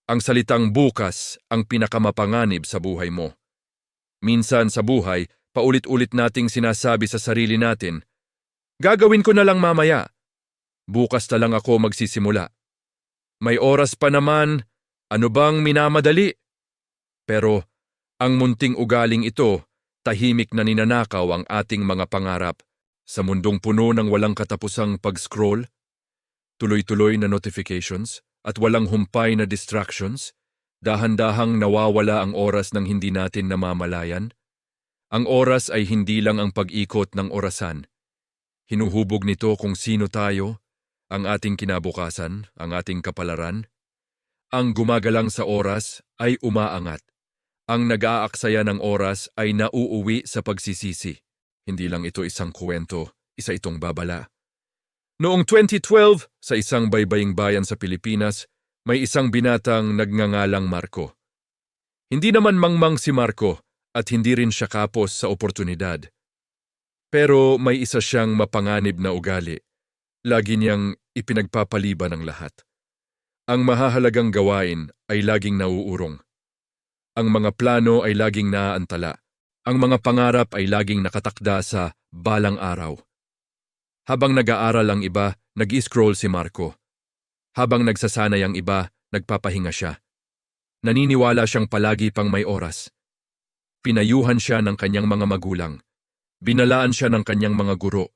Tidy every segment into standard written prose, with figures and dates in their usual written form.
Ang salitang bukas ang pinakamapanganib sa buhay mo. Minsan sa buhay, paulit-ulit nating sinasabi sa sarili natin, gagawin ko na lang mamaya. Bukas na lang ako magsisimula. May oras pa naman, ano bang minamadali? Pero ang munting ugaling ito, tahimik na ninanakaw ang ating mga pangarap sa mundong puno ng walang katapusang pag-scroll, tuloy-tuloy na notifications, at walang humpay na distractions. Dahan-dahang nawawala ang oras ng hindi natin namamalayan. Ang oras ay hindi lang ang pag-ikot ng orasan. Hinuhubog nito kung sino tayo, ang ating kinabukasan, ang ating kapalaran. Ang gumagalang sa oras ay umaangat. Ang nag-aaksaya ng oras ay nauuwi sa pagsisisi. Hindi lang ito isang kwento, isa itong babala. Noong 2012, sa isang baybaying bayan sa Pilipinas, may isang binatang nagngangalang Marco. Hindi naman mangmang si Marco at hindi rin siya kapos sa oportunidad. Pero may isa siyang mapanganib na ugali. Lagi niyang ipinagpapaliban ang lahat. Ang mahahalagang gawain ay laging nauurong. Ang mga plano ay laging naaantala. Ang mga pangarap ay laging nakatakda sa balang araw. Habang nag-aaral ang iba, nag-i-scroll si Marco. Habang nagsasanay ang iba, nagpapahinga siya. Naniniwala siyang palagi pang may oras. Pinayuhan siya ng kanyang mga magulang. Binalaan siya ng kanyang mga guro.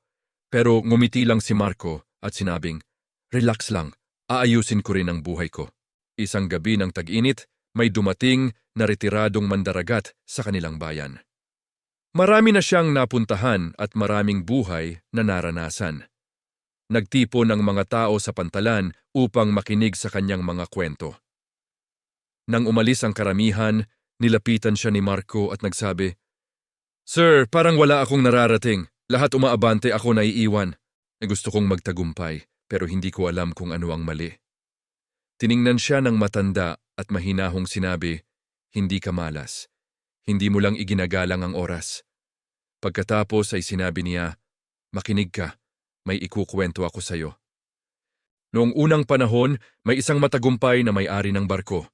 Pero ngumiti lang si Marco at sinabing, "Relax lang, aayusin ko rin ang buhay ko." Isang gabi ng tag-init, may dumating na retiradong mandaragat sa kanilang bayan. Marami na siyang napuntahan at maraming buhay na naranasan. Nagtipon ang mga tao sa pantalan upang makinig sa kanyang mga kwento. Nang umalis ang karamihan, nilapitan siya ni Marco at nagsabi, "Sir, parang wala akong nararating. Lahat umaabante, ako naiiwan. Gusto kong magtagumpay, pero hindi ko alam kung ano ang mali." Tiningnan siya ng matanda at mahinahong sinabi, "Hindi ka malas. Hindi mo lang iginagalang ang oras." Pagkatapos ay sinabi niya, "Makinig ka. May ikukwento ako sa iyo." Noong unang panahon, may isang matagumpay na may-ari ng barko.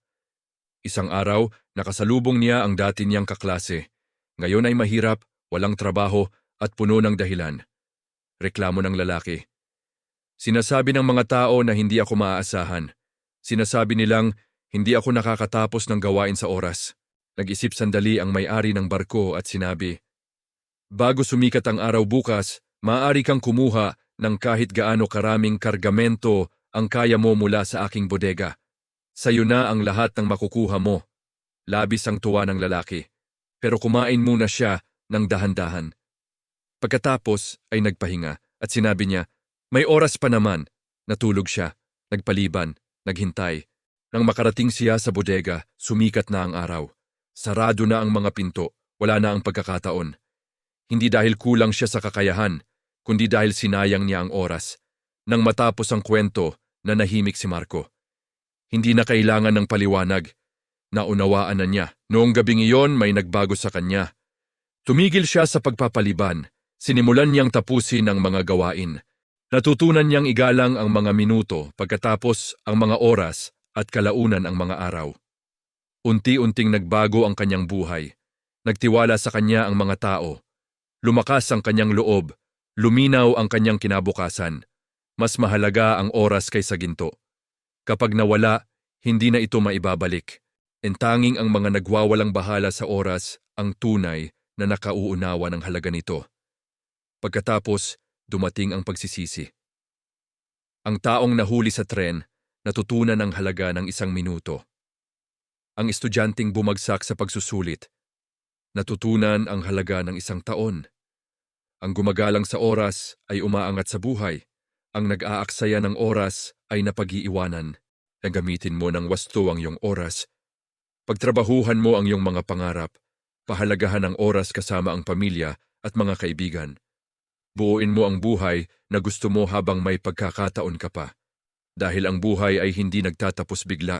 Isang araw, nakasalubong niya ang dati niyang kaklase. Ngayon ay mahirap, walang trabaho at puno ng dahilan. Reklamo ng lalaki. "Sinasabi ng mga tao na hindi ako maaasahan. Sinasabi nilang hindi ako nakakatapos ng gawain sa oras." Nag-isip sandali ang may-ari ng barko at sinabi, "Bago sumikat ang araw bukas, maaari kang kumuha ng kahit gaano karaming kargamento ang kaya mo mula sa aking bodega. Sa'yo na ang lahat ng makukuha mo." Labis ang tuwa ng lalaki, pero kumain muna siya ng dahan-dahan. Pagkatapos ay nagpahinga at sinabi niya, "May oras pa naman." Natulog siya, nagpaliban, naghintay. Nang makarating siya sa bodega, sumikat na ang araw. Sarado na ang mga pinto, wala na ang pagkakataon. Hindi dahil kulang siya sa kakayahan, kundi dahil sinayang niya ang oras. Nang matapos ang kwento, nanahimik si Marco. Hindi na kailangan ng paliwanag. Naunawaan na niya. Noong gabing iyon may nagbago sa kanya. Tumigil siya sa pagpapaliban. Sinimulan niyang tapusin ang mga gawain. Natutunan niyang igalang ang mga minuto, pagkatapos ang mga oras at kalaunan ang mga araw. Unti-unting nagbago ang kanyang buhay. Nagtiwala sa kanya ang mga tao. Lumakas ang kanyang loob. Luminaw ang kanyang kinabukasan. Mas mahalaga ang oras kaysa ginto. Kapag nawala, hindi na ito maibabalik. Tanging ang mga nagwawalang bahala sa oras ang tunay na nakauunawa ng halaga nito. Pagkatapos, dumating ang pagsisisi. Ang taong nahuli sa tren, natutunan ang halaga ng 1 minuto. Ang estudyanteng bumagsak sa pagsusulit, natutunan ang halaga ng 1 taon. Ang gumagalang sa oras ay umaangat sa buhay. Ang nag-aaksaya ng oras ay napag-iiwanan. Gamitin mo ng wasto ang iyong oras. Pagtrabahuhan mo ang iyong mga pangarap. Pahalagahan ang oras kasama ang pamilya at mga kaibigan. Buuin mo ang buhay na gusto mo habang may pagkakataon ka pa. Dahil ang buhay ay hindi nagtatapos bigla.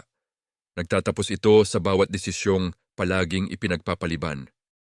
Nagtatapos ito sa bawat desisyong palaging ipinagpapaliban.